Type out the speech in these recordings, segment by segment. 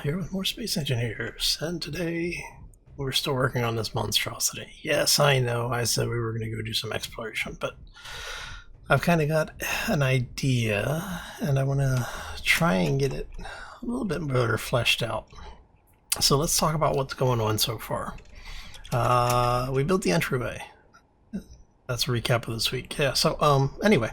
here with more Space Engineers, and today we're still working on this monstrosity. Yes, I know, I said we were going to go do some exploration, but I've kind of got an idea, and I want to try and get it a little bit better fleshed out. So let's talk about what's going on so far. We built the entryway. That's a recap of this week. Yeah, so, anyway.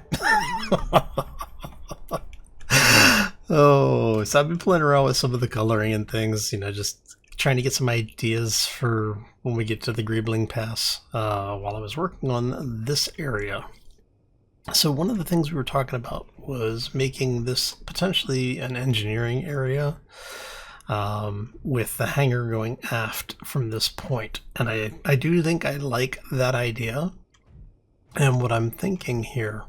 Oh, so I've been playing around with some of the coloring and things, you know, just trying to get some ideas for when we get to the Greebling Pass while I was working on this area. So one of the things we were talking about was making this potentially an engineering area with the hangar going aft from this point. And I do think I like that idea. And what I'm thinking here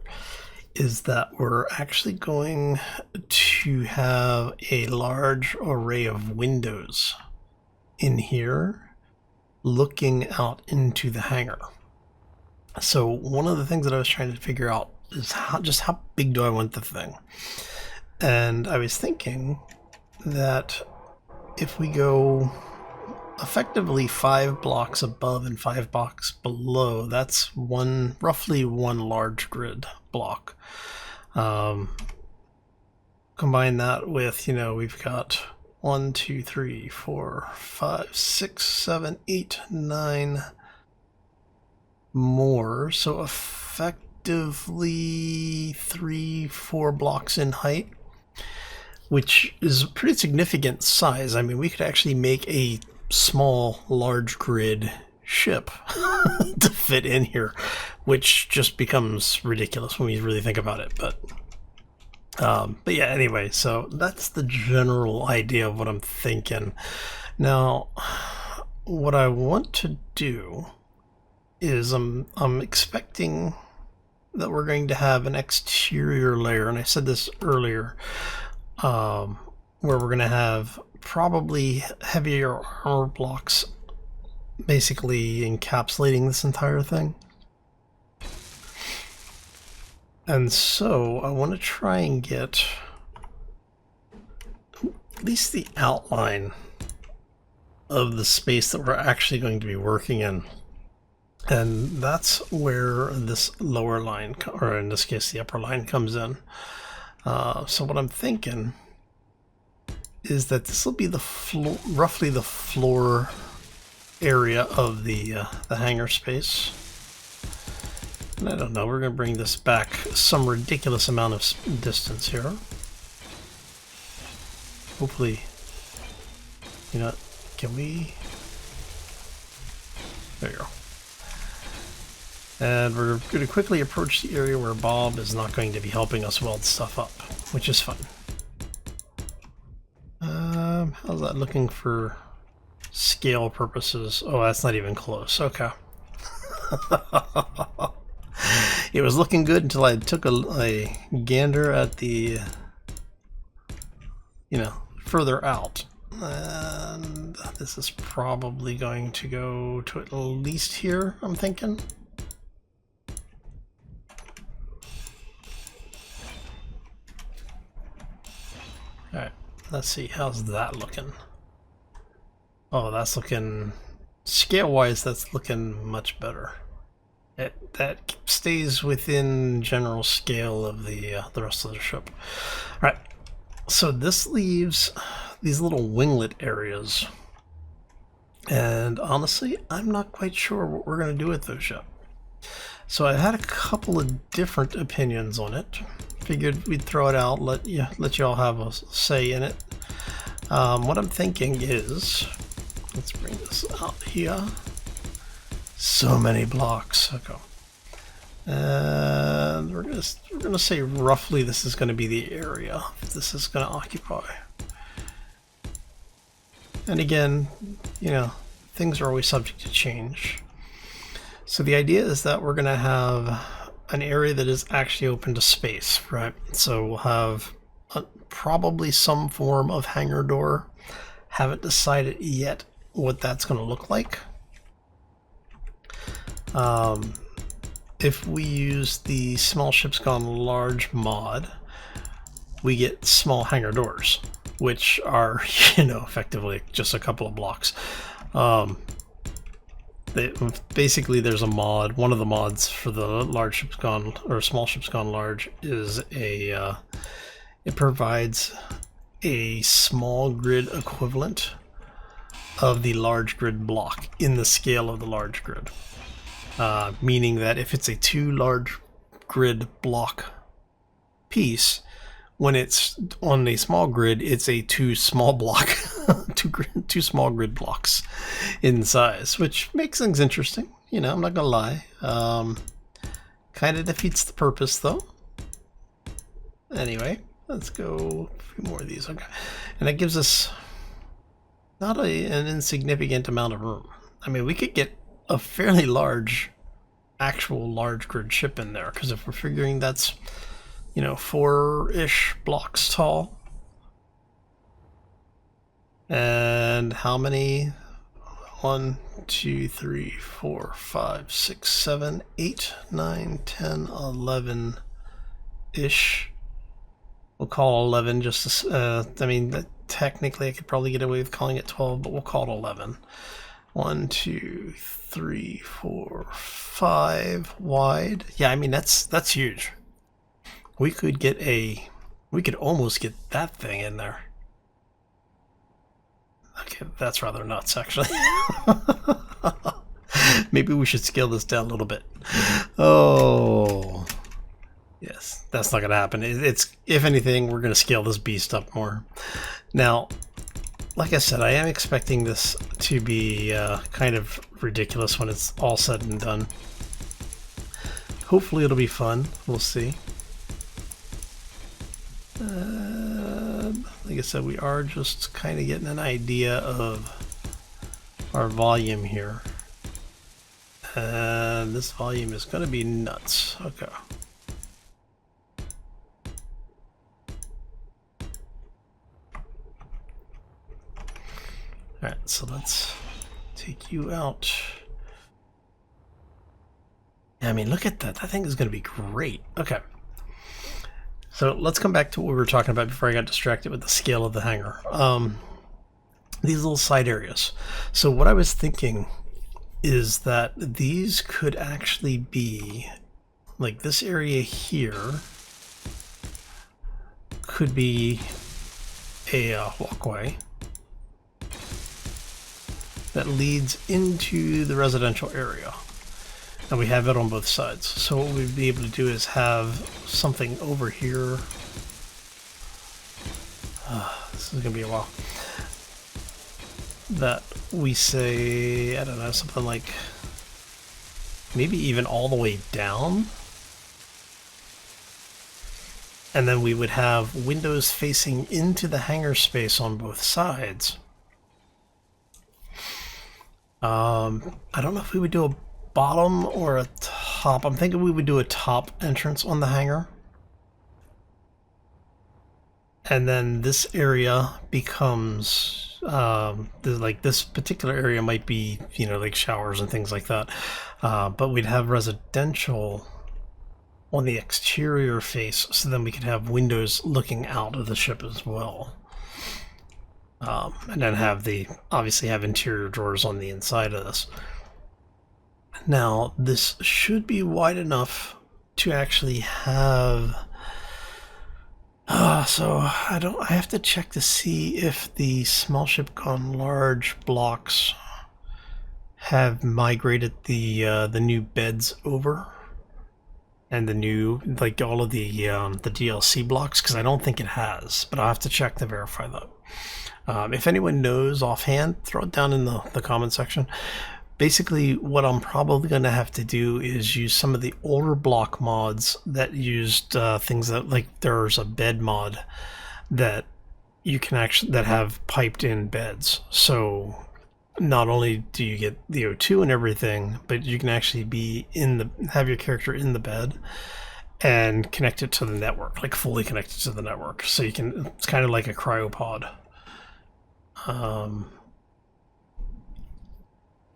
is that we're actually going to have a large array of windows in here looking out into the hangar. So one of the things that I was trying to figure out is how big do I want the thing? And I was thinking that if we go effectively 5 blocks above and 5 blocks below, that's roughly one large grid block. Combine that with, you know, we've got 1, 2, 3, 4, 5, 6, 7, 8, 9 more. So effectively 3, 4 blocks in height, which is a pretty significant size. I mean, we could actually make a small large grid ship to fit in here, which just becomes ridiculous when we really think about it. But yeah, anyway, so that's the general idea of what I'm thinking. Now, what I want to do is I'm expecting that we're going to have an exterior layer, and I said this earlier, where we're going to have probably heavier armor blocks basically encapsulating this entire thing. And so I want to try and get at least the outline of the space that we're actually going to be working in. And that's where this lower line, or in this case the upper line, comes in. So what I'm thinking is that this will be the roughly the floor area of the hangar space. And I don't know, we're going to bring this back some ridiculous amount of distance here. Hopefully, you know, can we? There you go. And we're going to quickly approach the area where Bob is not going to be helping us weld stuff up, which is fun. How's that looking for scale purposes? Oh, that's not even close. Okay. It was looking good until I took a gander at the, you know, further out. And this is probably going to go to at least here, I'm thinking. Alright, let's see, how's that looking? Oh, that's looking, scale-wise, that's looking much better. That stays within general scale of the rest of the ship. Alright, so this leaves these little winglet areas. And honestly, I'm not quite sure what we're going to do with those yet. So I've had a couple of different opinions on it. Figured we'd throw it out, let you all have a say in it. What I'm thinking is, let's bring this out here. So many blocks. Okay. And we're gonna say roughly this is gonna be the area this is gonna occupy. And again, you know, things are always subject to change. So the idea is that we're gonna have an area that is actually open to space, right? So we'll have probably some form of hangar door. Haven't decided yet what that's going to look like. If we use the Small Ships Gone Large mod, we get small hangar doors. which are, effectively just a couple of blocks. Basically, there's a mod. One of the mods for the large ships gone, or small ships gone large, is it provides a small grid equivalent of the large grid block in the scale of the large grid. Meaning that if it's a 2 large grid block piece, when it's on a small grid, it's a 2 small block, two small grid blocks in size, which makes things interesting. I'm not gonna lie. Kind of defeats the purpose, though. Anyway, let's go a few more of these. Okay, and that gives us not an insignificant amount of room. I mean, we could get a fairly large, actual large grid ship in there, because if we're figuring that's 4-ish blocks tall. And how many? 1, 2, 3, 4, 5, 6, 7, 8, 9, 10, 11-ish. We'll call 11 just to, I mean, technically I could probably get away with calling it 12, but we'll call it 11. 1, 2, 3, 4, 5 wide. Yeah, I mean, that's huge. We could almost get that thing in there. Okay, that's rather nuts, actually. Maybe we should scale this down a little bit. Oh, yes, that's not going to happen. If anything, we're going to scale this beast up more. Now, like I said, I am expecting this to be kind of ridiculous when it's all said and done. Hopefully it'll be fun. We'll see. Like I said, we are just kind of getting an idea of our volume here. And this volume is going to be nuts. Okay. Alright, so let's take you out. Yeah, I mean, look at that. That thing is going to be great. Okay. So let's come back to what we were talking about before I got distracted with the scale of the hangar. These little side areas. So what I was thinking is that these could actually be, like this area here could be a walkway that leads into the residential area. And we have it on both sides. So what we'd be able to do is have something over here. This is going to be a while. That we say, I don't know, something like maybe even all the way down. And then we would have windows facing into the hangar space on both sides. I don't know if we would do a bottom or a top. I'm thinking we would do a top entrance on the hangar. And then this area becomes, like this particular area might be, like showers and things like that. But we'd have residential on the exterior face, so then we could have windows looking out of the ship as well. And then obviously have interior drawers on the inside of this. Now, this should be wide enough to actually have... so I have to check to see if the small ship gone large blocks have migrated the new beds over. And the new, like all of the DLC blocks, because I don't think it has, but I'll have to check to verify that. If anyone knows offhand, throw it down in the comment section. Basically, what I'm probably going to have to do is use some of the older block mods that used things that, like, there's a bed mod that you can actually, that have piped in beds. So not only do you get the O2 and everything, but you can actually have your character in the bed and connect it to the network, like fully connected to the network. So it's kind of like a cryopod.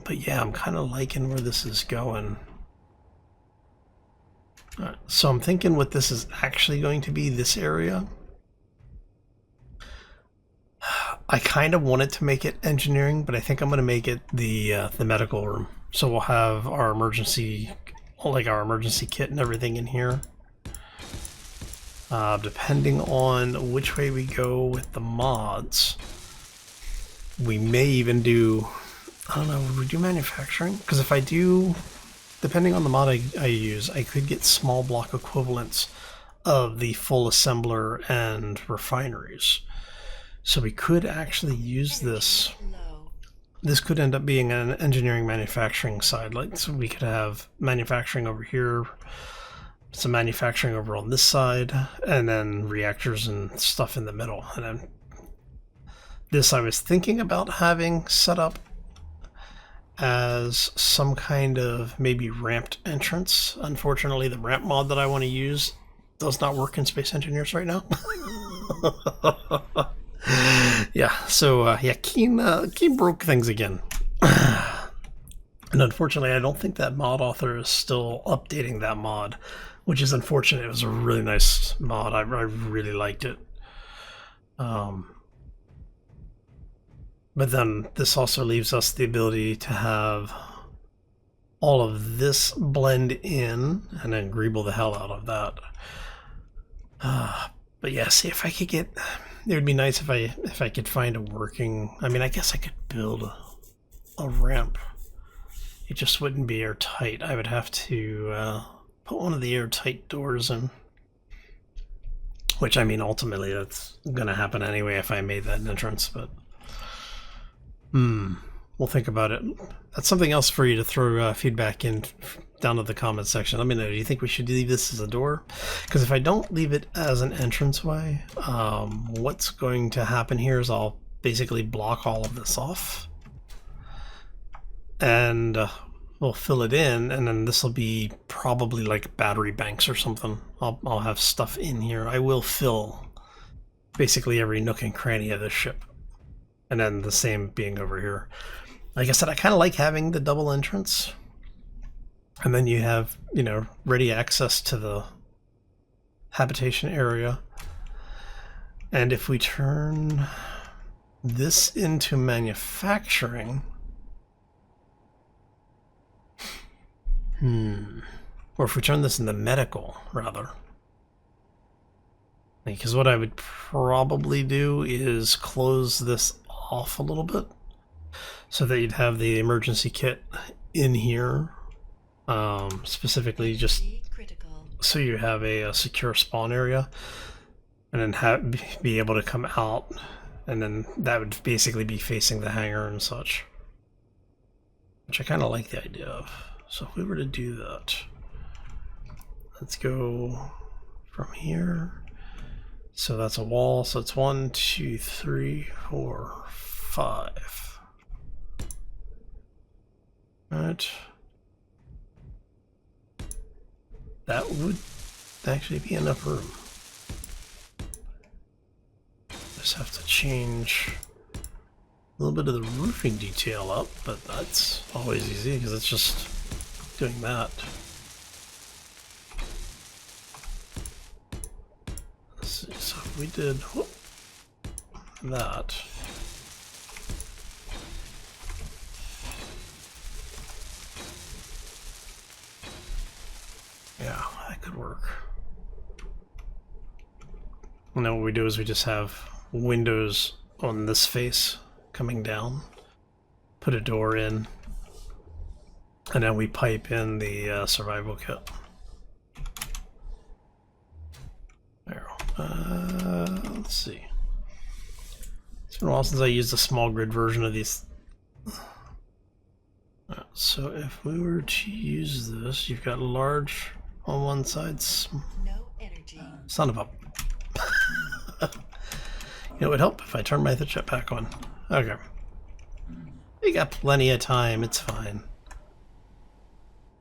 But yeah, I'm kind of liking where this is going. Alright, so I'm thinking what this is actually going to be, this area. I kind of wanted to make it engineering, but I think I'm going to make it the medical room. So we'll have our emergency, like our emergency kit and everything in here. Depending on which way we go with the mods, we may even do, I don't know, would we do manufacturing? Because if I do, depending on the mod I use, I could get small block equivalents of the full assembler and refineries. So we could actually use this. This could end up being an engineering manufacturing side. Like, so we could have manufacturing over here, some manufacturing over on this side, and then reactors and stuff in the middle. And then this I was thinking about having set up as some kind of maybe ramped entrance. Unfortunately, the ramp mod that I want to use does not work in Space Engineers right now. Yeah, so yeah, Keen broke things again. And unfortunately, I don't think that mod author is still updating that mod, which is unfortunate. It was a really nice mod. I really liked it. But then this also leaves us the ability to have all of this blend in and then greeble the hell out of that. But yeah, see, if I could get, it would be nice if I could find a working, I mean, I guess I could build a ramp. It just wouldn't be airtight. I would have to put one of the airtight doors in. Which, I mean, ultimately that's going to happen anyway if I made that entrance, but we'll think about it. That's something else for you to throw feedback in down to the comments section. Let me know, do you think we should leave this as a door? Because if I don't leave it as an entranceway, what's going to happen here is I'll basically block all of this off. And we'll fill it in, and then this will be probably like battery banks or something. I'll have stuff in here. I will fill basically every nook and cranny of this ship. And then the same being over here. Like I said, I kind of like having the double entrance. And then you have, you know, ready access to the habitation area. And if we turn this into manufacturing, or if we turn this into medical, rather. Because what I would probably do is close this off a little bit so that you'd have the emergency kit in here, specifically just so you have a secure spawn area, and then be able to come out, and then that would basically be facing the hangar and such, which I kind of like the idea of. So if we were to do that, let's go from here. So that's a wall, so it's 1, 2, 3, 4, 5. Right. That would actually be enough room. Just have to change a little bit of the roofing detail up, but that's always easy because it's just doing that. Let's see, so if we did that. Yeah, that could work. And then what we do is we just have windows on this face coming down, put a door in, and then we pipe in the survival kit. There. Let's see. It's been a while since I used a small grid version of these. So if we were to use this, you've got large on one side. No energy. Son of a. It would help if I turned my jetpack on. Okay. We got plenty of time, it's fine.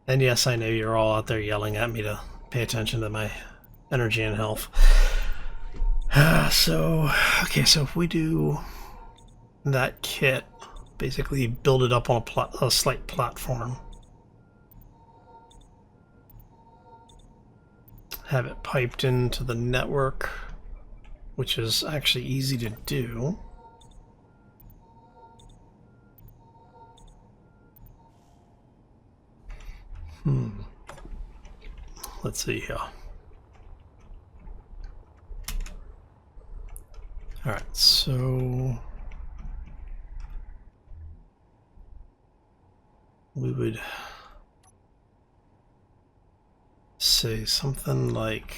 And yes, I know you're all out there yelling at me to pay attention to my energy and health. So if we do that kit, basically build it up on a slight platform. Have it piped into the network, which is actually easy to do. Let's see here. All right, so we would say something like,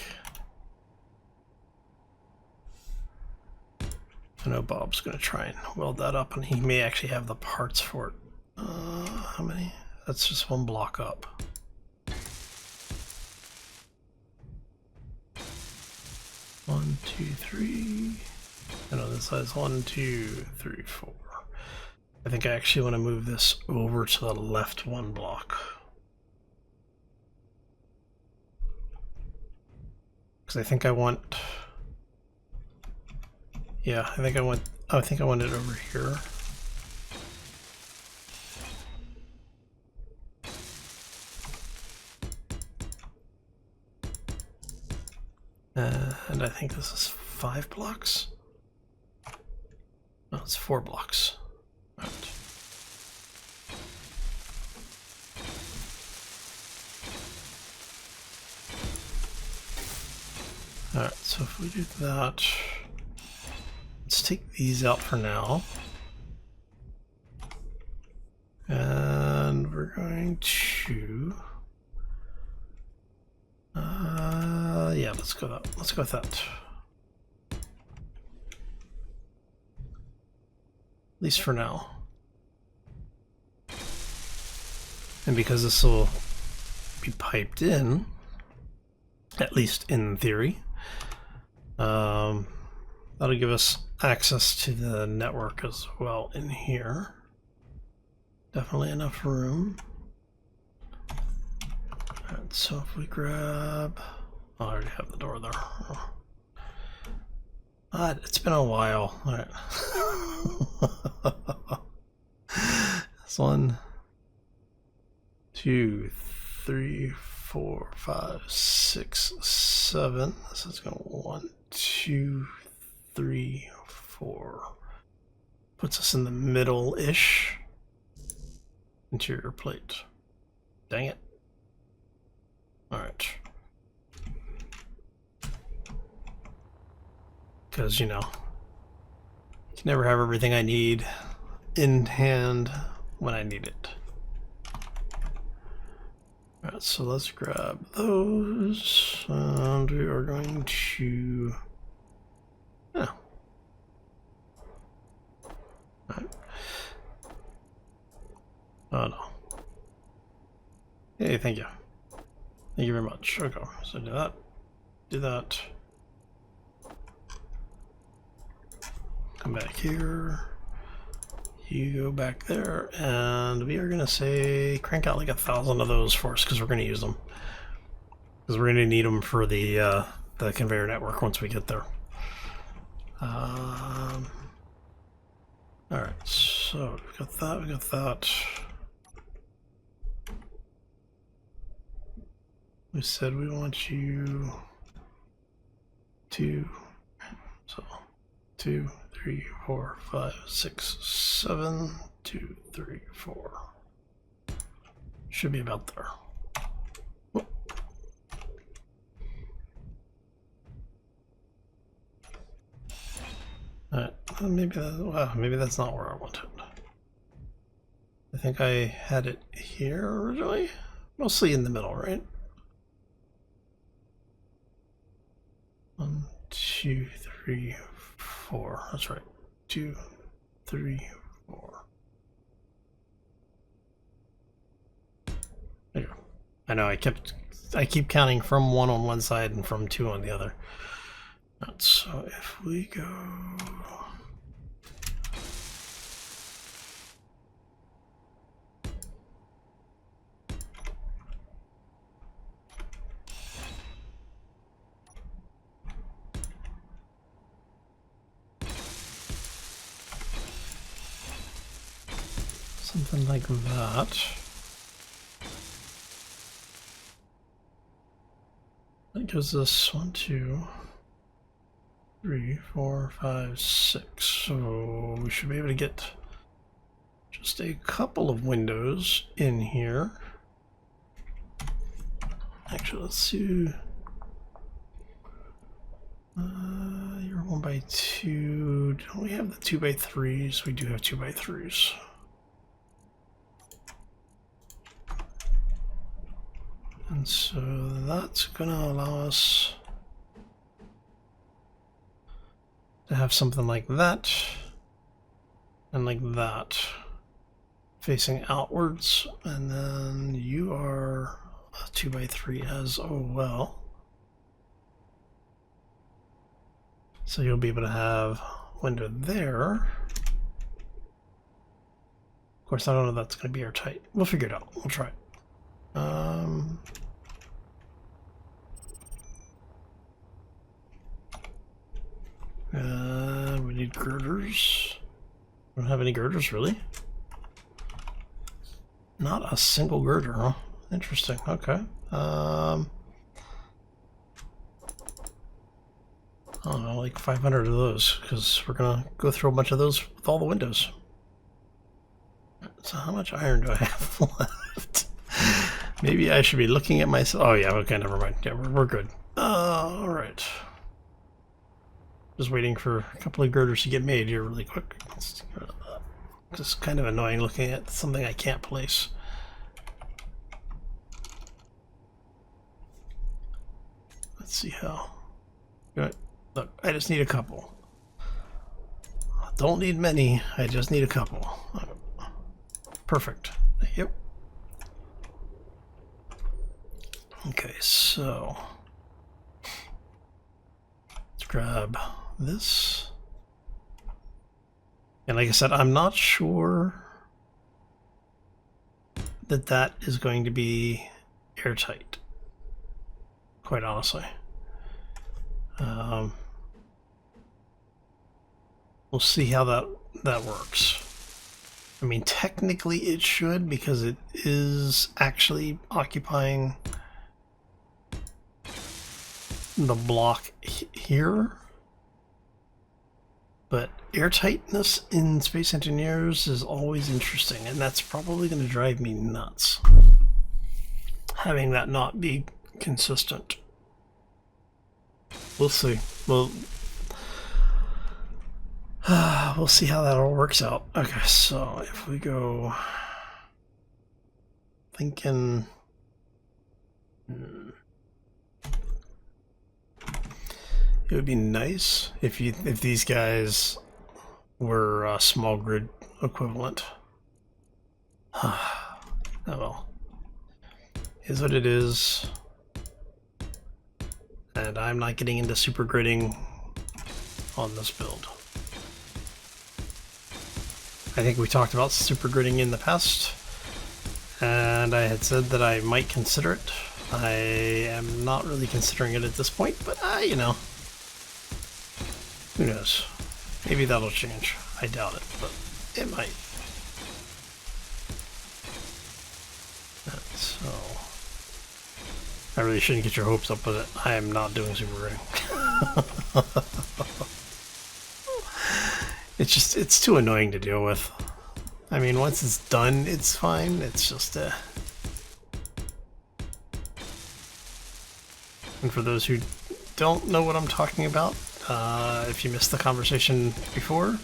I know Bob's going to try and weld that up, and he may actually have the parts for it. How many? That's just one block up. One, two, three. I know this size 1, 2, 3, 4. I think I actually want to move this over to the left one block. Because I think I want, yeah, I think I want it over here. And I think this is 5 blocks. No, it's 4 blocks. Right. Alright, so if we do that, let's take these out for now. And we're going to yeah, let's go with that. At least for now. And because this will be piped in, at least in theory, that'll give us access to the network as well in here. Definitely enough room. Alright, so if we grab, oh, I already have the door there. It's been a while. Alright. That's 1, 2, 3, 4, 5, 6, 7. This is going 1, 2, 3, 4. Puts us in the middle-ish. Interior plate. Dang it. Alright. Because, you know, you can never have everything I need in hand when I need it. Alright, so let's grab those, and we are going to, yeah. Alright. Oh no. Hey, thank you. Thank you very much. Okay, so do that. Come back here. You go back there, and we are gonna say crank out like 1,000 of those for us because we're gonna use them. Because we're gonna need them for the conveyor network once we get there. All right, so we got that. We said we want you to, so 2, 3, 4, 5, 6, 7, 2, 3, 4. Should be about there. Whoop. All right, maybe that's not where I want it. I think I had it here originally, mostly in the middle, right? 1, 2, 3, 4. That's right. 2, 3, 4. There you go. I know I keep counting from 1 on one side and from 2 on the other. So if we go, something like that. That gives us 1, 2, 3, 4, 5, 6. So we should be able to get just a couple of windows in here. Actually, let's do. You're 1x2. Don't we have the 2x3s? We do have 2x3s. And so that's going to allow us to have something like that and like that facing outwards. And then you are a 2x3 as well. So you'll be able to have a window there. Of course, I don't know if that's going to be airtight. We'll figure it out. We'll try it. We need girders. We don't have any girders, really. Not a single girder, huh? Interesting. Okay. I don't know, like 500 of those, because we're gonna go through a bunch of those with all the windows. So how much iron do I have left? Maybe I should be looking at myself. Oh yeah, okay, never mind. Yeah, we're good. All right. Just waiting for a couple of girders to get made here really quick. It's just kind of annoying looking at something I can't place. Let's see how. Good. Look, I just need a couple. I don't need many, I just need a couple. Perfect. Yep. Okay, so let's grab this. And like I said, I'm not sure that that is going to be airtight, quite honestly. We'll see how that works. I mean, technically it should, because it is actually occupying the block here. But airtightness in Space Engineers is always interesting, and that's probably going to drive me nuts, having that not be consistent. We'll see. We'll see how that all works out. Okay, so if we go thinking, it would be nice if these guys were small grid equivalent. Oh well, is what it is. And I'm not getting into super gridding on this build. I think we talked about super gridding in the past, and I had said that I might consider it. I am not really considering it at this point, but you know, who knows? Maybe that'll change. I doubt it, but it might. So I really shouldn't get your hopes up with it. I am not doing super gridding. It's too annoying to deal with. I mean, once it's done, it's fine. It's just and for those who don't know what I'm talking about, if you missed the conversation before,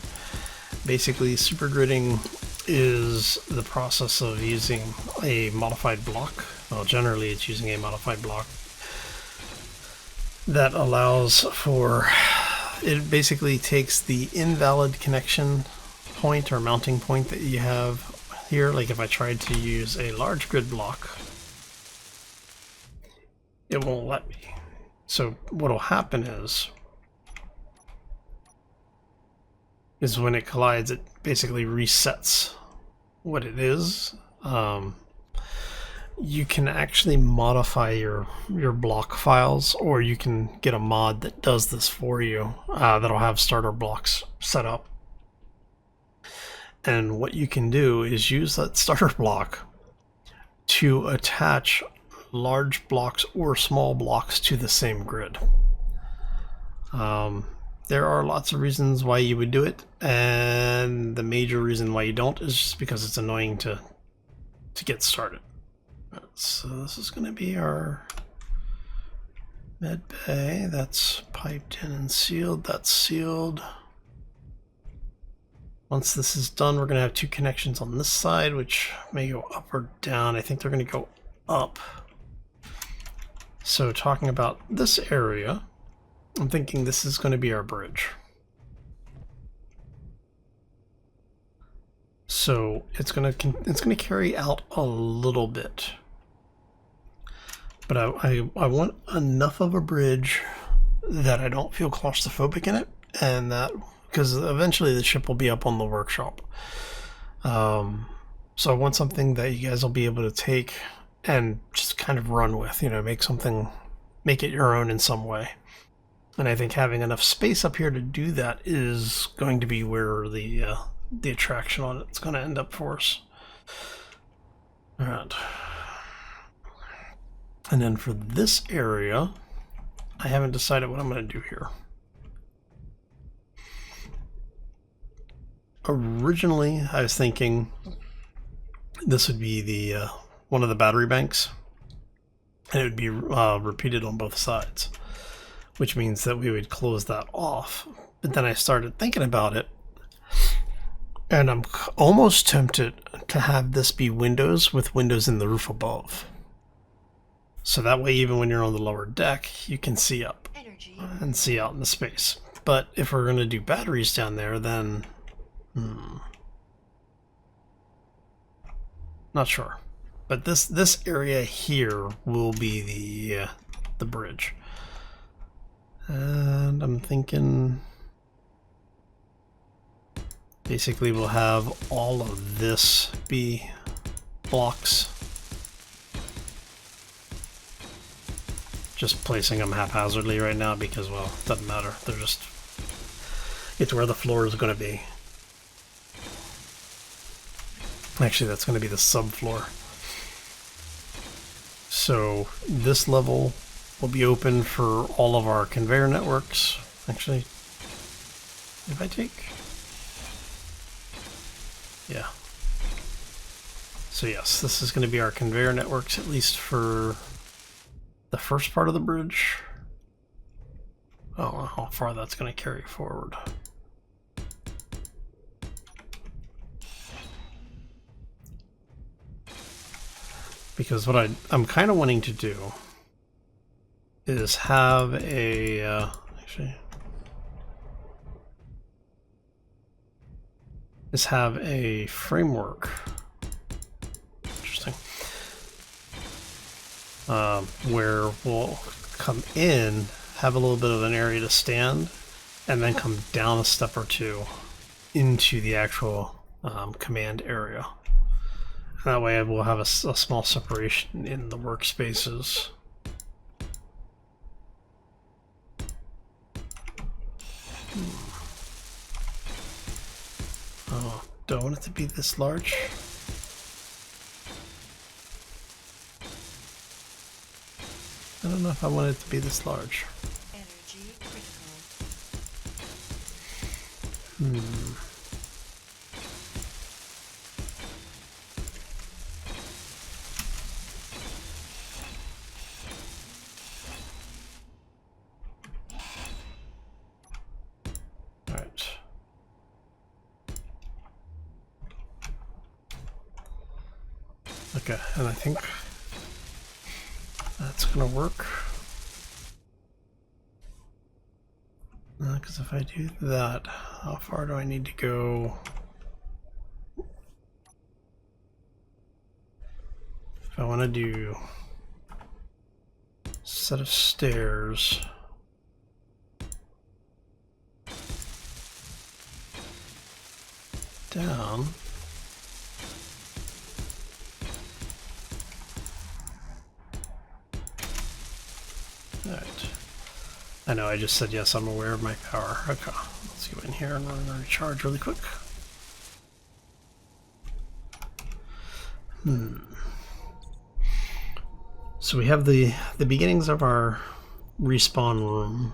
basically super gridding is the process of using a modified block. Well, generally it's using a modified block that allows for, it basically takes the invalid connection point or mounting point that you have here. Like if I tried to use a large grid block, it won't let me. So what will happen is when it collides, it basically resets what it is. You can actually modify your block files, or you can get a mod that does this for you, that'll have starter blocks set up. And what you can do is use that starter block to attach large blocks or small blocks to the same grid. There are lots of reasons why you would do it, and the major reason why you don't is just because it's annoying to get started. So this is going to be our MedBay, that's piped in and sealed. That's sealed. Once this is done, we're going to have two connections on this side, which may go up or down. I think they're going to go up. So talking about this area, I'm thinking this is going to be our bridge. So it's going to carry out a little bit. But I want enough of a bridge that I don't feel claustrophobic in it, and that because eventually the ship will be up on the workshop. So I want something that you guys will be able to take and just kind of run with, you know, make it your own in some way. And I think having enough space up here to do that is going to be where the attraction on it's going to end up for us. All right. And then for this area, I haven't decided what I'm going to do here. Originally, I was thinking this would be the one of the battery banks, and it would be repeated on both sides, which means that we would close that off. But then I started thinking about it, and I'm almost tempted to have this be windows with windows in the roof above. So that way, even when you're on the lower deck, you can see up and see out in the space. But if we're going to do batteries down there, then not sure. But this area here will be the bridge, and I'm thinking basically we'll have all of this be blocks. Just placing them haphazardly right now because, well, it doesn't matter. They're just, it's where the floor is going to be. Actually, that's going to be the subfloor. So this level will be open for all of our conveyor networks. Actually, if I take, yeah. So yes, this is going to be our conveyor networks, at least for the first part of the bridge. Oh, how far that's going to carry forward. Because what I'm kind of wanting to do is have a framework. Interesting. Where we'll come in, have a little bit of an area to stand, and then come down a step or two into the actual command area. And that way we'll have a small separation in the workspaces. Oh, do I want it to be this large? I don't know if I want it to be this large. Energy critical. All right. Okay, and I think that's gonna work. Because if I do that, how far do I need to go? If I want to do a set of stairs, down. Alright. I know I just said yes, I'm aware of my power. Okay, let's go in here and run a recharge really quick. So we have the beginnings of our respawn room.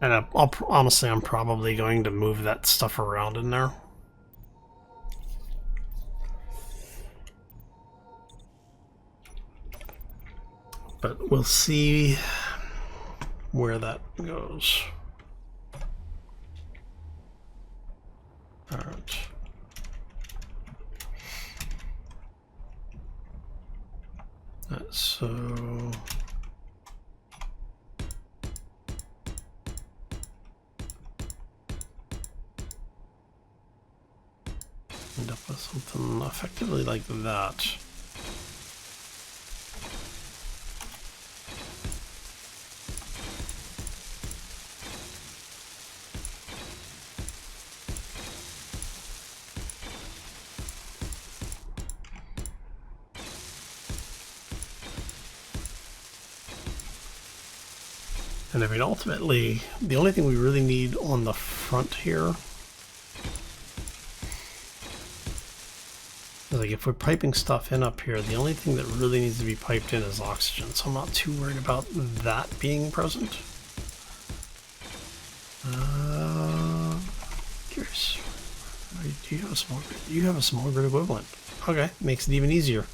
And honestly, I'm probably going to move that stuff around in there. But we'll see where that goes. All right. So end up with something effectively like that. And I mean, ultimately, the only thing we really need on the front here is, like, if we're piping stuff in up here, the only thing that really needs to be piped in is oxygen. So I'm not too worried about that being present. Curious. Do you have a small grid? You have a small grid equivalent. Okay, makes it even easier.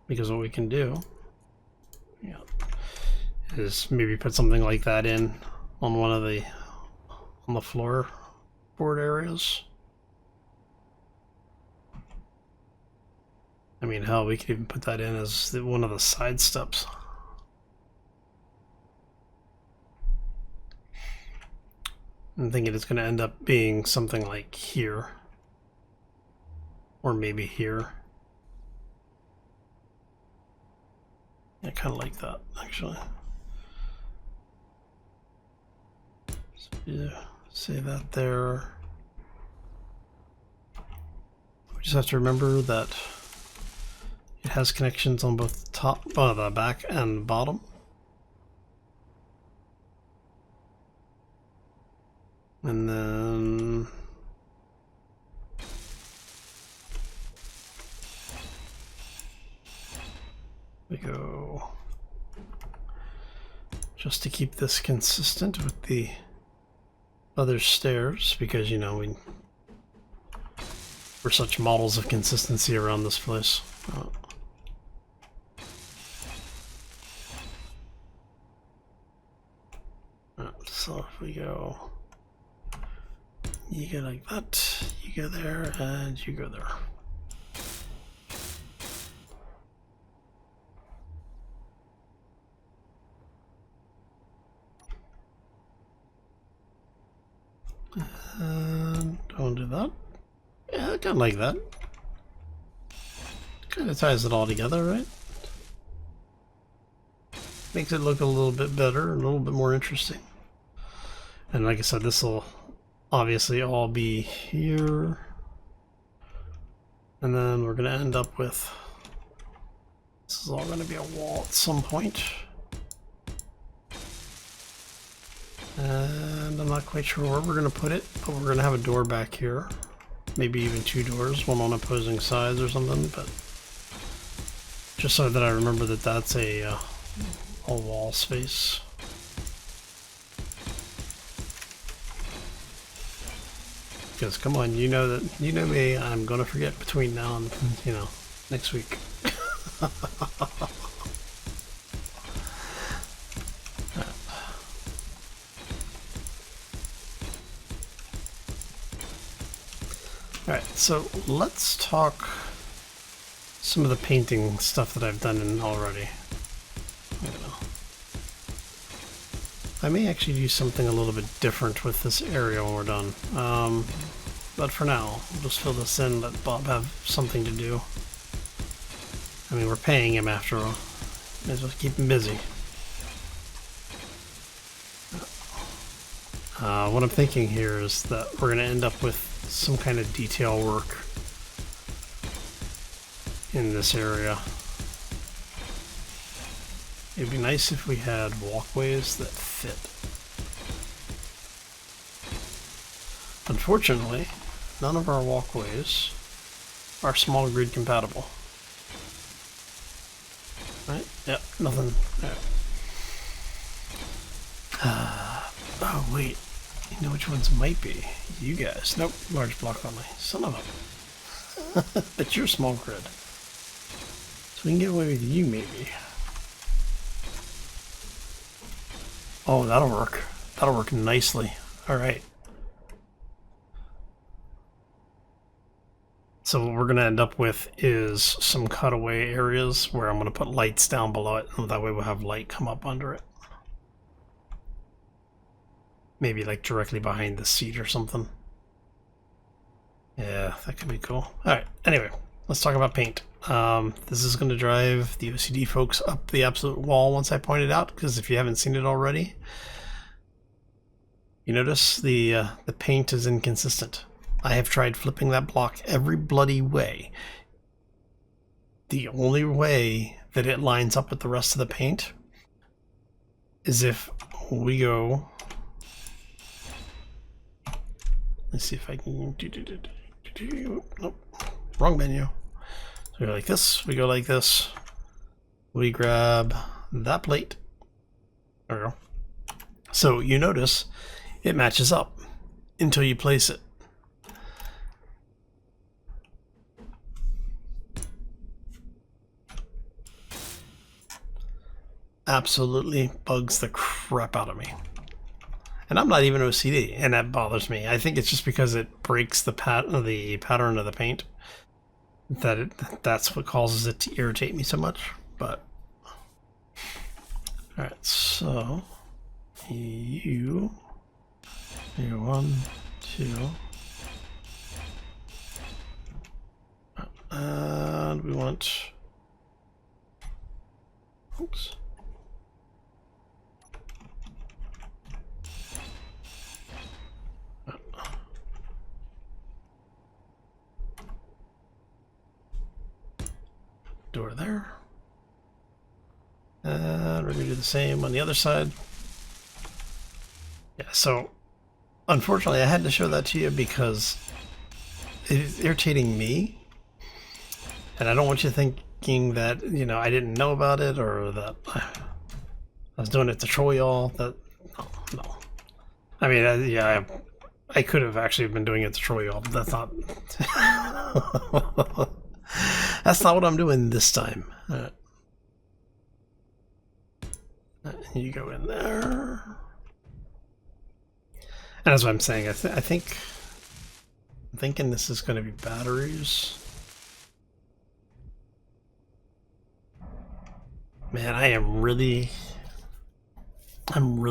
Because what we can do, yeah, is maybe put something like that in on one of the floor board areas. I mean, hell, we could even put that in as one of the side steps. I'm thinking it's going to end up being something like here, or maybe here. I kind of like that, actually. So, yeah, say that there. We just have to remember that it has connections on both the top, the back and bottom. And then we go, just to keep this consistent with the other stairs, because, you know, we're such models of consistency around this place. So if we go, you go like that, you go there, and you go there. And don't do that. Yeah, I kind of like that. Kind of ties it all together, right? Makes it look a little bit better, a little bit more interesting. And like I said, this will obviously all be here. And then we're going to end up with, this is all going to be a wall at some point. And I'm not quite sure where we're going to put it, but we're going to have a door back here. Maybe even two doors, one on opposing sides or something, but just so that I remember that that's a wall space. Because come on, you know me, I'm going to forget between now and, you know, next week. Alright, so let's talk some of the painting stuff that I've done in already. I may actually do something a little bit different with this area when we're done. But for now, we'll just fill this in, let Bob have something to do. I mean, we're paying him after all. May as well keep him busy. What I'm thinking here is that we're going to end up with some kind of detail work in this area. It'd be nice if we had walkways that fit. Unfortunately, none of our walkways are small grid compatible. Right? Yep, nothing. Oh, wait. You know which ones might be? You guys. Nope, large block only. Son of a But you're small grid. So we can get away with you, maybe. Oh, that'll work. That'll work nicely. Alright. So what we're going to end up with is some cutaway areas where I'm going to put lights down below it, and that way we'll have light come up under it. Maybe like directly behind the seat or something. Yeah, that could be cool. Alright, anyway, let's talk about paint. This is going to drive the OCD folks up the absolute wall once I point it out, because if you haven't seen it already, you notice the paint is inconsistent. I have tried flipping that block every bloody way. The only way that it lines up with the rest of the paint is if we go... Let's see if I can... Nope, wrong menu. So we go like this, we go like this. We grab that plate. There we go. So you notice it matches up until you place it. Absolutely bugs the crap out of me. And I'm not even OCD, and that bothers me. I think it's just because it breaks the pattern of the paint that's what causes it to irritate me so much. But all right, so you 1, 2, and we want. Oops. Door there. And we're going to do the same on the other side. Yeah, so unfortunately I had to show that to you because it's irritating me. And I don't want you thinking that, you know, I didn't know about it or that I was doing it to troll y'all. That, no. I mean, yeah, I could have actually been doing it to troll y'all, but that's not... That's not what I'm doing this time. You go in there. And that's what I'm saying. I'm thinking this is going to be batteries. Man, I'm really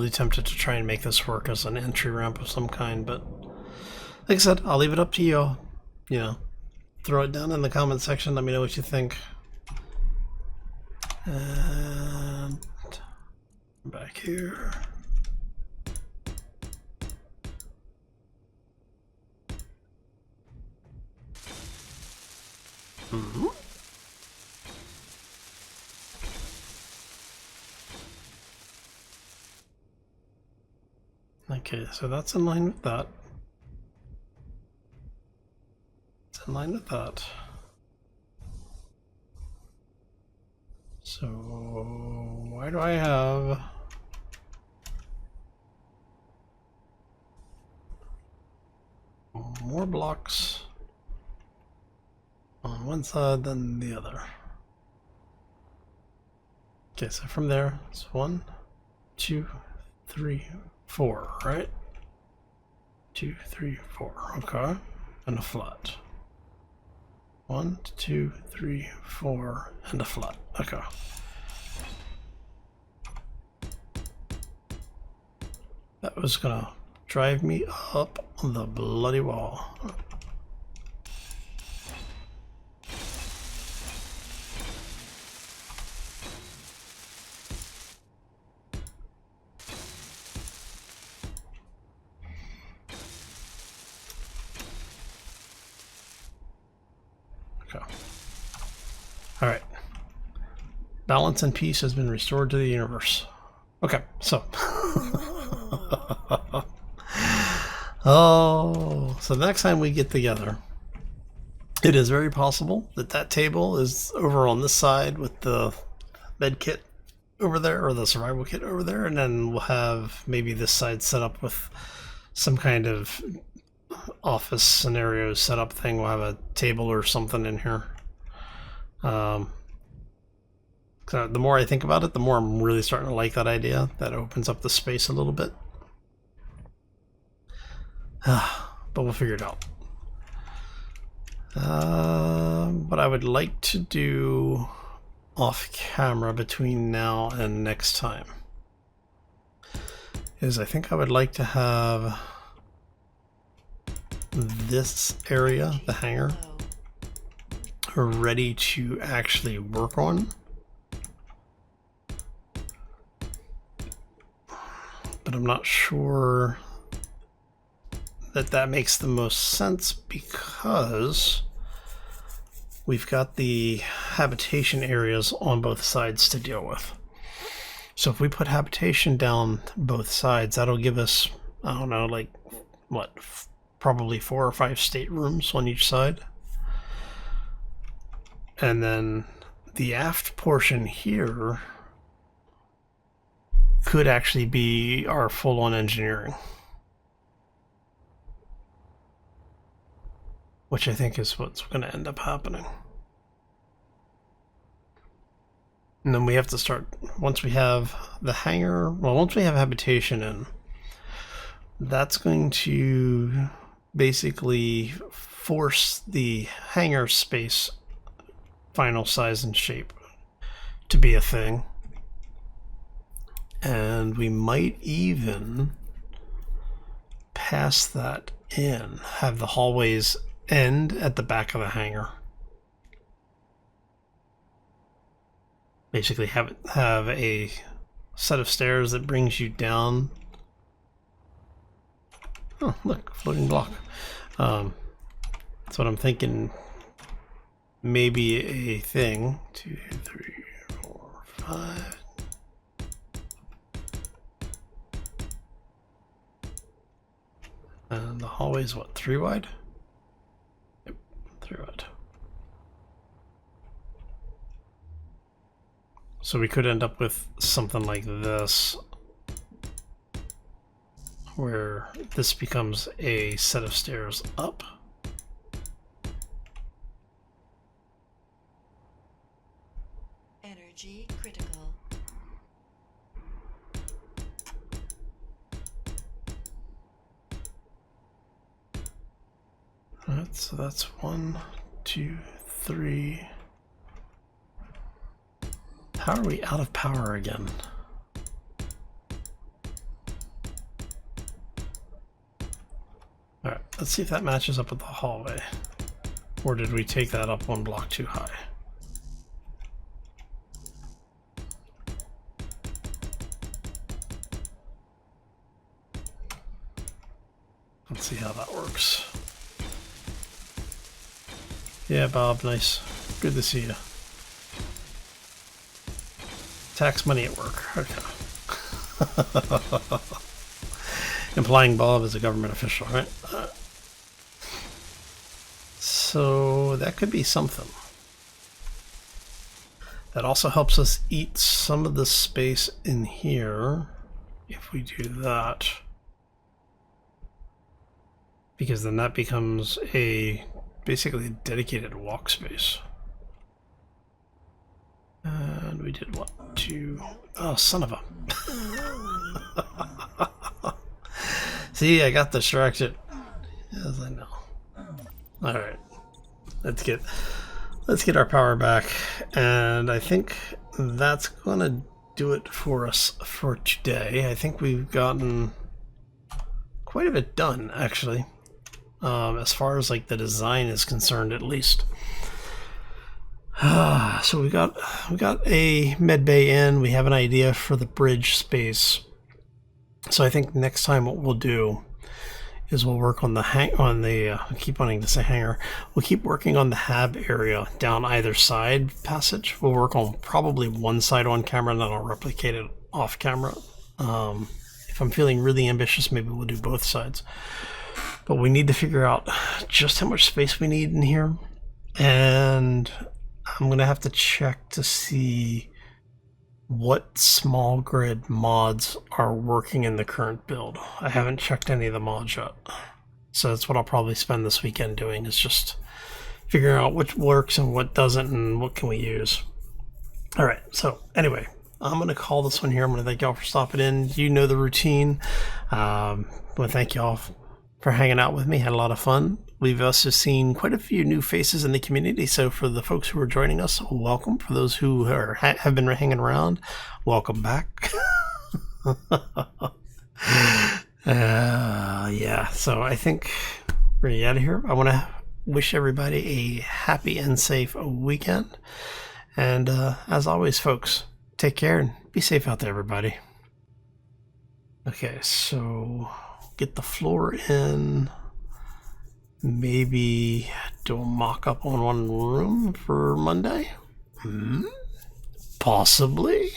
tempted to try and make this work as an entry ramp of some kind, but like I said, I'll leave it up to you. You know, throw it down in the comment section. Let me know what you think. And back here. Mm-hmm. Okay, so that's in line with that. It's in line with that. So why do I have more blocks on one side than the other? Okay, so from there, it's 1, 2, 3, 4, right? 2, 3, 4. Okay, and a flat. 1, 2, 3, 4, and a flat. Okay. That was gonna drive me up the bloody wall. All right. Balance and peace has been restored to the universe. Okay, so. Oh, so the next time we get together, it is very possible that that table is over on this side with the med kit over there, or the survival kit over there, and then we'll have maybe this side set up with some kind of office scenario setup thing. We'll have a table or something in here. The more I think about it, the more I'm really starting to like that idea. That opens up the space a little bit. But we'll figure it out. What I would like to do off camera between now and next time is I think I would like to have this area, the hangar, ready to actually work on. But I'm not sure that that makes the most sense because we've got the habitation areas on both sides to deal with. So if we put habitation down both sides, that'll give us, I don't know, like what, probably 4 or 5 staterooms on each side. And then the aft portion here could actually be our full-on engineering, which I think is what's going to end up happening. And then we have to start, once we have the hangar, well, once we have habitation in, that's going to basically force the hangar space final size and shape to be a thing. And we might even pass that in, have the hallways end at the back of the hangar. Basically have a set of stairs that brings you down. Oh, look, floating block. That's what I'm thinking. Maybe a thing. 2, 3, 4, 5. And the hallway's what, 3 wide? Yep, 3 wide. So we could end up with something like this, where this becomes a set of stairs up. Energy critical. Alright, so that's 1, 2, 3. How are we out of power again? Alright, let's see if that matches up with the hallway. Or did we take that up 1 block too high? Let's see how that works. Yeah, Bob, nice. Good to see you. Tax money at work. Okay. Implying Bob is a government official, right? So that could be something. That also helps us eat some of the space in here if we do that. Because then that becomes basically a dedicated walk space. And we did what? 2. Oh, son of a. See, I got distracted. Yes, I know. Alright. Let's get our power back. And I think that's gonna do it for us for today. I think we've gotten quite a bit done, actually. As far as like the design is concerned, at least. So we got a medbay in. We have an idea for the bridge space. So I think next time what we'll do is we'll work on I keep wanting to say hangar. We'll keep working on the hab area down either side passage. We'll work on probably one side on camera, and then I'll replicate it off camera. If I'm feeling really ambitious, maybe we'll do both sides. But we need to figure out just how much space we need in here, and I'm gonna have to check to see what small grid mods are working in the current build. I haven't checked any of the mods yet. So that's what I'll probably spend this weekend doing, is just figuring out what works and what doesn't and what can we use. All right, so anyway, I'm going to call this one here. I'm going to thank y'all for stopping in. You know the routine. I want to thank y'all for hanging out with me. Had a lot of fun. We've also seen quite a few new faces in the community. So for the folks who are joining us, welcome. For those who have been hanging around, welcome back. Yeah, so I think we're going to get out of here. I want to wish everybody a happy and safe weekend. And as always, folks, take care and be safe out there, everybody. Okay, so get the floor in. Maybe do a mock-up on one room for Monday? Possibly.